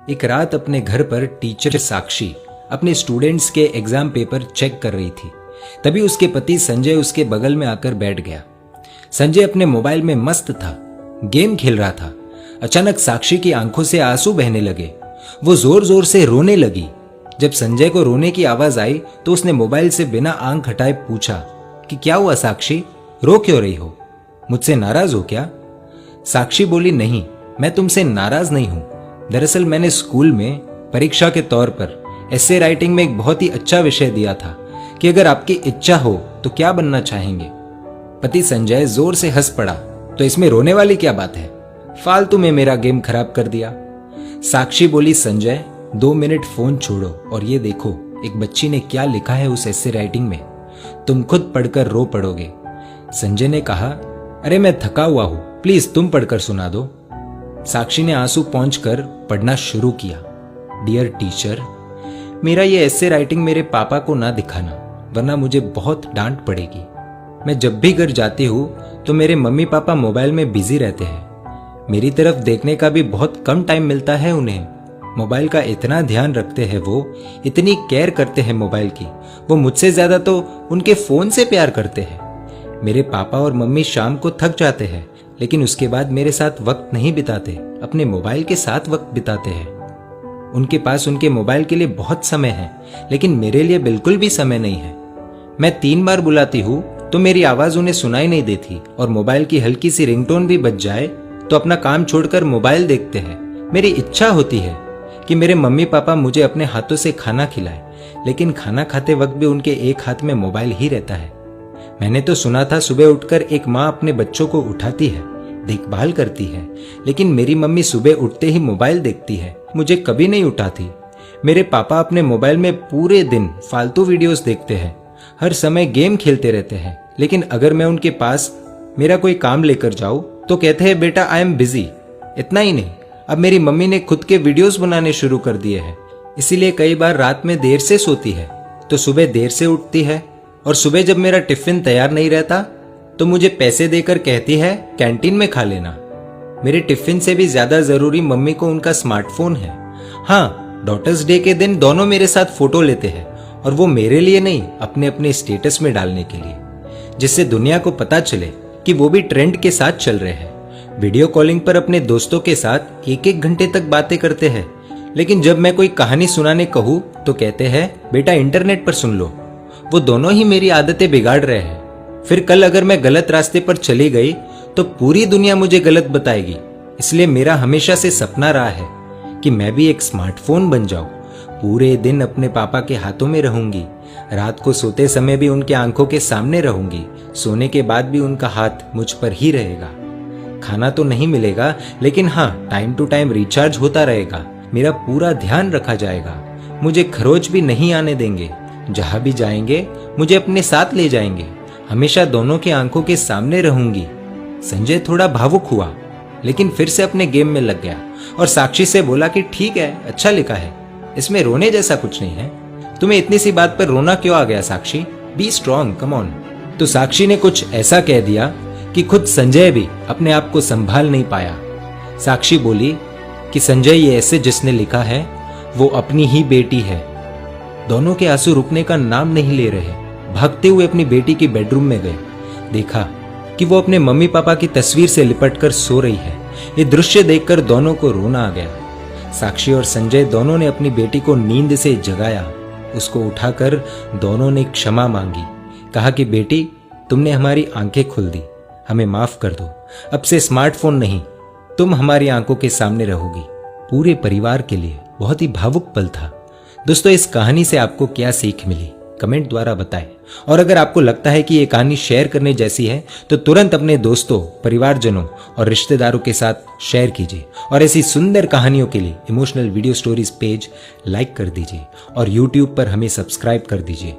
एक रात अपने घर पर टीचर साक्षी अपने स्टूडेंट्स के एग्जाम पेपर चेक कर रही थी। तभी उसके पति संजय उसके बगल में आकर बैठ गया। संजय अपने मोबाइल में मस्त था, गेम खेल रहा था। अचानक साक्षी की आंखों से आंसू बहने लगे। वो जोर जोर से रोने लगी। जब संजय को रोने की आवाज आई तो उसने मोबाइल से बिना आंख हटाए पूछा कि क्या हुआ साक्षी, रो क्यों रही हो? मुझसे नाराज हो क्या? साक्षी बोली, नहीं, मैं तुमसे नाराज नहीं हूं। दरअसल मैंने स्कूल में परीक्षा के तौर पर एसे राइटिंग में एक बहुत ही अच्छा विषय दिया था कि अगर आपकी इच्छा हो तो क्या बनना चाहेंगे। पति संजय जोर से हंस पड़ा। तो इसमें रोने वाली क्या बात है? फालतू में मेरा गेम खराब कर दिया। साक्षी बोली, संजय 2 मिनट फोन छोड़ो और ये देखो एक बच्ची ने क्या लिखा है उस एसे राइटिंग में। तुम खुद पढ़कर रो पड़ोगे। संजय ने कहा, अरे मैं थका हुआ हूं, प्लीज तुम पढ़कर सुना दो। साक्षी ने आंसू पोंछकर पढ़ना शुरू किया। डियर टीचर, मेरा ये एसे राइटिंग मेरे पापा को ना दिखाना, वरना मुझे बहुत डांट पड़ेगी। मैं जब भी घर जाती हूँ तो मेरे मम्मी पापा मोबाइल में बिजी रहते हैं। मेरी तरफ देखने का भी बहुत कम टाइम मिलता है उन्हें। मोबाइल का इतना ध्यान रखते हैं वो, इतनी केयर करते हैं मोबाइल की। वो मुझसे ज्यादा तो उनके फोन से प्यार करते हैं। मेरे पापा और मम्मी शाम को थक जाते हैं, लेकिन उसके बाद मेरे साथ वक्त नहीं बिताते, अपने मोबाइल के साथ वक्त बिताते हैं। उनके पास उनके मोबाइल के लिए बहुत समय है, लेकिन मेरे लिए बिल्कुल भी समय नहीं है। मैं 3 बार बुलाती हूँ तो मेरी आवाज उन्हें सुनाई नहीं देती, और मोबाइल की हल्की सी रिंगटोन भी बज जाए तो अपना काम छोड़कर मोबाइल देखते हैं। मेरी इच्छा होती है कि मेरे मम्मी पापा मुझे अपने हाथों से खाना खिलाएं, लेकिन खाना खाते वक्त भी उनके एक हाथ में मोबाइल ही रहता है। मैंने तो सुना था सुबह उठकर एक माँ अपने बच्चों को उठाती है, देखभाल करती है, लेकिन मेरी मम्मी सुबह उठते ही मोबाइल देखती है, मुझे कभी नहीं उठाती। मेरे पापा अपने मोबाइल में पूरे दिन फालतू वीडियोस देखते हैं, हर समय गेम खेलते रहते हैं, लेकिन अगर मैं उनके पास मेरा कोई काम लेकर जाऊं तो कहते हैं, बेटा आई एम बिजी। इतना ही नहीं, अब मेरी मम्मी ने खुद के वीडियोस बनाने शुरू कर दिए हैं, इसीलिए कई बार रात में देर से सोती है तो सुबह देर से उठती है। और सुबह जब मेरा टिफिन तैयार नहीं रहता तो मुझे पैसे देकर कहती है कैंटीन में खा लेना। मेरे टिफिन से भी ज्यादा जरूरी मम्मी को उनका स्मार्टफोन है। हाँ, डॉटर्स डे के दिन दोनों मेरे साथ फोटो लेते हैं, और वो मेरे लिए नहीं, अपने अपने स्टेटस में डालने के लिए, जिससे दुनिया को पता चले कि वो भी ट्रेंड के साथ चल रहे हैं। वीडियो कॉलिंग पर अपने दोस्तों के साथ 1-1 घंटे तक बातें करते हैं, लेकिन जब मैं कोई कहानी सुनाने कहूँ तो कहते हैं बेटा इंटरनेट पर सुन लो। वो दोनों ही मेरी आदतें बिगाड़ रहे हैं। फिर कल अगर मैं गलत रास्ते पर चली गई तो पूरी दुनिया मुझे गलत बताएगी। इसलिए मेरा हमेशा से सपना रहा है कि मैं भी एक स्मार्टफोन बन जाऊं। पूरे दिन अपने पापा के हाथों में रहूंगी, रात को सोते समय भी उनके आंखों के सामने रहूंगी, सोने के बाद भी उनका हाथ मुझ पर ही रहेगा। खाना तो नहीं मिलेगा, लेकिन हाँ, टाइम टू टाइम रिचार्ज होता रहेगा। मेरा पूरा ध्यान रखा जाएगा। मुझे खरोच भी नहीं आने देंगे। जहां भी जाएंगे मुझे अपने साथ ले जाएंगे। हमेशा दोनों की आंखों के सामने रहूंगी। संजय थोड़ा भावुक हुआ, लेकिन फिर से अपने गेम में लग गया और साक्षी से बोला कि ठीक है, अच्छा लिखा है, इसमें रोने जैसा कुछ नहीं है। तुम्हें इतनी सी बात पर रोना क्यों आ गया Sakshi? Be strong, come on. तो साक्षी ने कुछ ऐसा कह दिया कि खुद संजय भी अपने आप को संभाल नहीं पाया। साक्षी बोली कि संजय, ये ऐसे जिसने लिखा है वो अपनी ही बेटी है। दोनों के आंसू रुकने का नाम नहीं ले रहे। भागते हुए अपनी बेटी की बेडरूम में गए। देखा कि वो अपने मम्मी पापा की तस्वीर से लिपटकर सो रही है। ये दृश्य देखकर दोनों को रोना आ गया। साक्षी और संजय दोनों ने अपनी बेटी को नींद से जगाया। उसको उठाकर दोनों ने क्षमा मांगी। कहा कि बेटी, तुमने हमारी आंखें खोल दी, हमें माफ कर दो। अब से स्मार्टफोन नहीं, तुम हमारी आंखों के सामने रहोगी। पूरे परिवार के लिए बहुत ही भावुक पल था। दोस्तों, इस कहानी से आपको क्या सीख मिली, कमेंट द्वारा बताएं। और अगर आपको लगता है कि ये कहानी शेयर करने जैसी है तो तुरंत अपने दोस्तों, परिवारजनों और रिश्तेदारों के साथ शेयर कीजिए। और ऐसी सुंदर कहानियों के लिए emotional video stories page like कर दीजिए और YouTube पर हमें सब्सक्राइब कर दीजिए।